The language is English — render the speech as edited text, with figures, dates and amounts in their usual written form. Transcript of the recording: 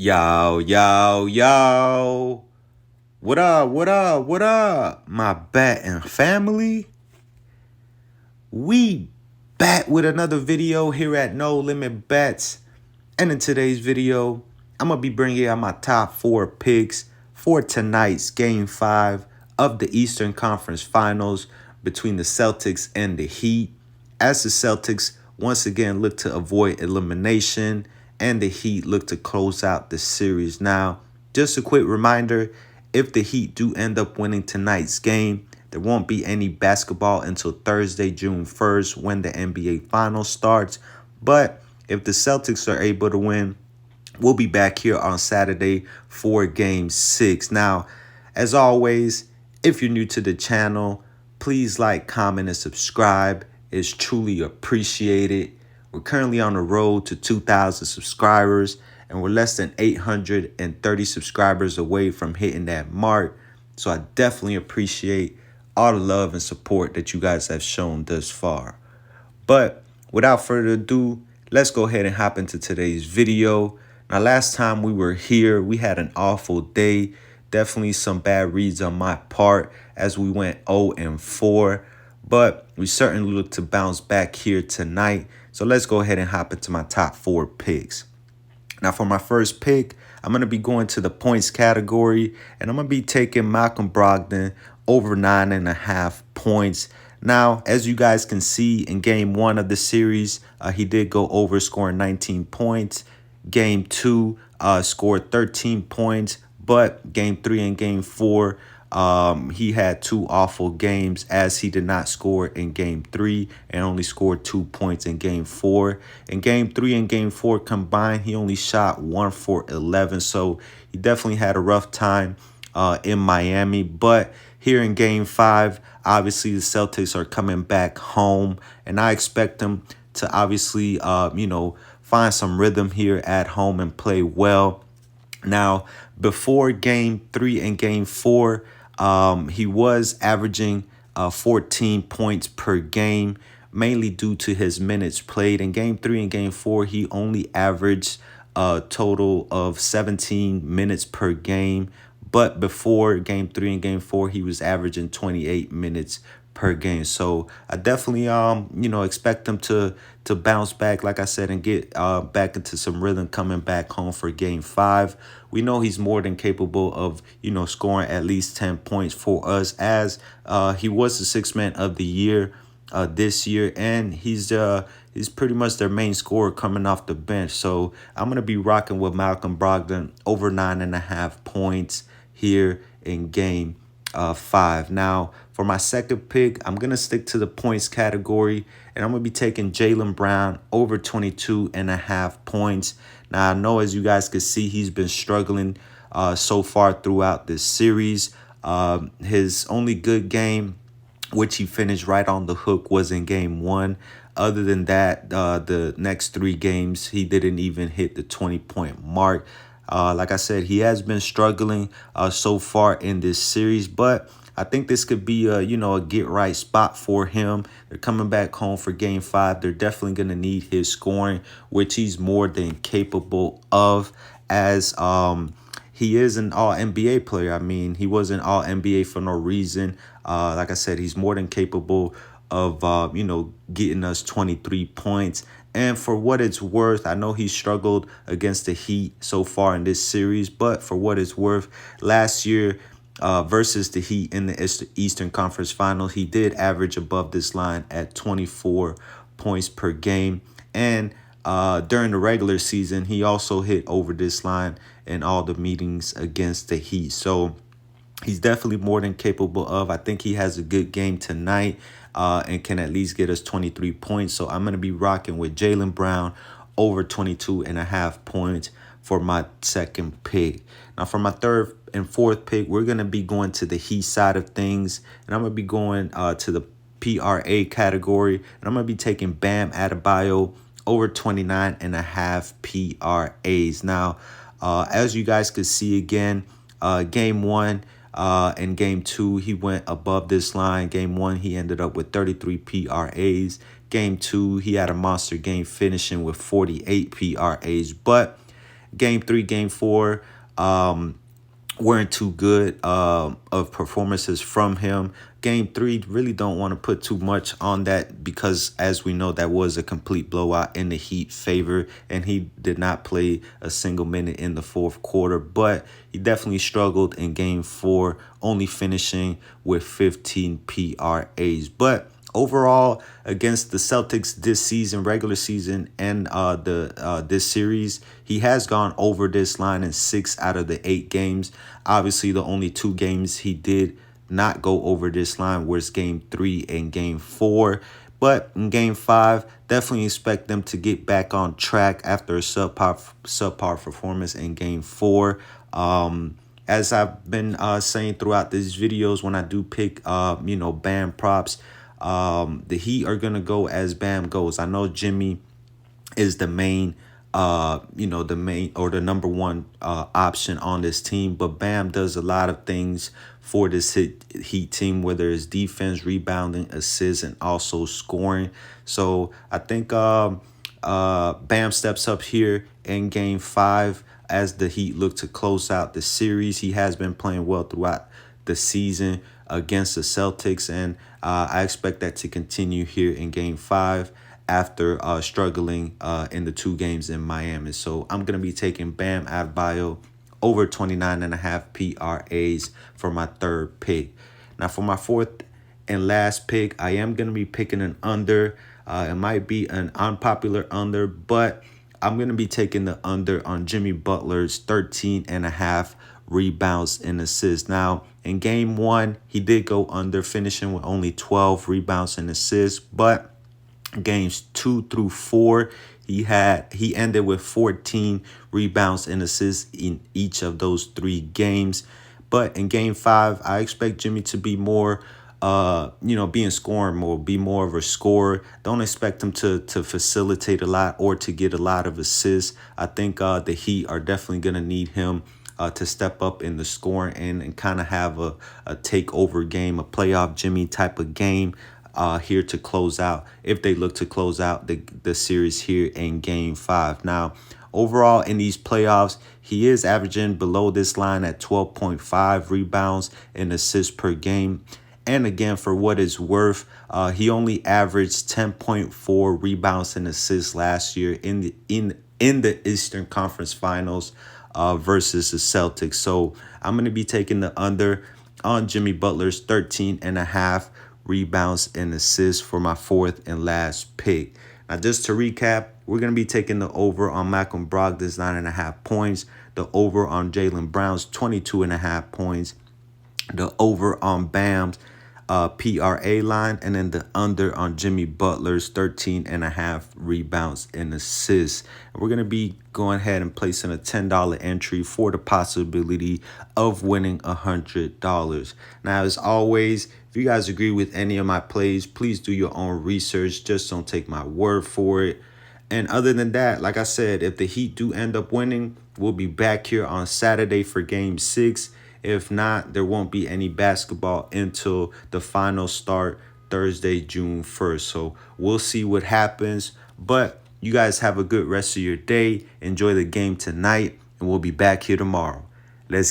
Yo, yo, yo. What up, what up, what up? My betting family. We back with another video here at No Limit Bets. And in today's video, I'm going to be bringing out my top 4 picks for tonight's Game 5 of the Eastern Conference Finals between the Celtics and the Heat. As the Celtics once again look to avoid elimination and the Heat look to close out the series. Now, just a quick reminder, if the Heat do end up winning tonight's game, there won't be any basketball until Thursday, June 1st, when the NBA Finals starts. But if the Celtics are able to win, we'll be back here on Saturday for Game 6. Now, as always, if you're new to the channel, please like, comment, and subscribe. It's truly appreciated. We're currently on the road to 2,000 subscribers, and we're less than 830 subscribers away from hitting that mark. So I definitely appreciate all the love and support that you guys have shown thus far. But without further ado, let's go ahead and hop into today's video. Now, last time we were here, we had an awful day. Definitely some bad reads on my part as we went 0-4. But we certainly look to bounce back here tonight. So let's go ahead and hop into my top 4 picks. Now, for my first pick, I'm going to be going to the points category, and I'm going to be taking Malcolm Brogdon over 9.5 points. Now, as you guys can see in Game 1 of the series, he did go over, scoring 19 points. Game 2 scored 13 points, but Game 3 and Game 4, he had 2 awful games, as he did not score in Game 3 and only scored 2 points in Game 4. In Game 3 and Game 4 combined, he only shot 1 for 11, so he definitely had a rough time in Miami. But here in Game 5, obviously the Celtics are coming back home, and I expect them to obviously, find some rhythm here at home and play well. Now, before Game 3 and Game 4, he was averaging 14 points per game, mainly due to his minutes played. In Game 3 and Game 4, he only averaged a total of 17 minutes per game. But before Game 3 and Game 4, he was averaging 28 minutes per game. So I definitely, expect him to bounce back, like I said, and get back into some rhythm coming back home for Game 5. We know he's more than capable of, scoring at least 10 points for us, as he was the 6th man of the year this year, and he's pretty much their main scorer coming off the bench. So I'm going to be rocking with Malcolm Brogdon over 9.5 points here in Game 5. Now, for my second pick, I'm going to stick to the points category, and I'm going to be taking Jaylen Brown over 22.5 points. Now, I know, as you guys can see, he's been struggling so far throughout this series. His only good game, which he finished right on the hook, was in Game 1. Other than that, the next 3 games, he didn't even hit the 20-point mark. Like I said, he has been struggling so far in this series, but I think this could be a get-right spot for him. They're coming back home for Game 5. They're definitely going to need his scoring, which he's more than capable of, as he is an all-NBA player. I mean, he wasn't all-NBA for no reason. Like I said, he's more than capable of, getting us 23 points. And for what it's worth, I know he struggled against the Heat so far in this series, but for what it's worth, last year versus the Heat in the Eastern Conference Finals, he did average above this line at 24 points per game. And during the regular season, he also hit over this line in all the meetings against the Heat. So he's definitely more than capable of. I think he has a good game tonight and can at least get us 23 points. So I'm going to be rocking with Jaylen Brown over 22.5 points for my second pick. Now, for my third and fourth pick, we're going to be going to the Heat side of things, and I'm going to be going to the PRA category, and I'm going to be taking Bam Adebayo over 29.5 PRAs. Now, as you guys could see again, Game 1 and Game 2, he went above this line. Game 1, he ended up with 33 PRAs. Game 2, he had a monster game finishing with 48 PRAs. But Game 3, Game 4, weren't too good of performances from him. Game 3, really don't want to put too much on that because, as we know, that was a complete blowout in the Heat favor, and he did not play a single minute in the fourth quarter. But he definitely struggled in Game 4, only finishing with 15 PRAs. But overall, against the Celtics this season, regular season, and this series, he has gone over this line in 6 out of the 8 games. Obviously, the only 2 games he did not go over this line was Game 3 and Game 4. But in Game 5, definitely expect them to get back on track after a subpar performance in Game 4. As I've been saying throughout these videos, when I do pick, Bam props, the Heat are going to go as Bam goes. I know Jimmy is the main, the main or the number one option on this team, but Bam does a lot of things for this Heat team, whether it's defense, rebounding, assists, and also scoring. So I think Bam steps up here in Game 5 as the Heat look to close out the series. He has been playing well throughout the season against the Celtics, and I expect that to continue here in Game 5 after struggling in the 2 games in Miami. So I'm going to be taking Bam Adebayo over 29.5 PRAs for my third pick. Now for my fourth and last pick, I am going to be picking an under. It might be an unpopular under, but I'm going to be taking the under on Jimmy Butler's 13.5 rebounds and assists. Now, in Game 1, he did go under, finishing with only 12 rebounds and assists, but Games 2 through 4, he ended with 14 rebounds and assists in each of those 3 games. But in Game 5, I expect Jimmy to be more, be in scoring mode, be more of a scorer. Don't expect him to facilitate a lot or to get a lot of assists. I think the Heat are definitely going to need him to step up in the scoring and kind of have a takeover game, a playoff Jimmy type of game here to close out, if they look to close out the series here in Game 5. Now, overall in these playoffs, he is averaging below this line at 12.5 rebounds and assists per game. And again, for what it's worth, he only averaged 10.4 rebounds and assists last year in the Eastern Conference Finals versus the Celtics. So I'm going to be taking the under on Jimmy Butler's 13.5 rebounds and assists for my fourth and last pick. Now, just to recap, we're going to be taking the over on Malcolm Brogdon's 9.5 points, the over on Jaylen Brown's 22.5 points, the over on Bam's PRA line, and then the under on Jimmy Butler's 13.5 rebounds and assists. And we're going to be going ahead and placing a $10 entry for the possibility of winning $100. Now, as always, if you guys agree with any of my plays, please do your own research. Just don't take my word for it. And other than that, like I said, if the Heat do end up winning, we'll be back here on Saturday for Game 6. If not, there won't be any basketball until the final start Thursday, June 1st. So we'll see what happens. But you guys have a good rest of your day. Enjoy the game tonight, and we'll be back here tomorrow. Let's get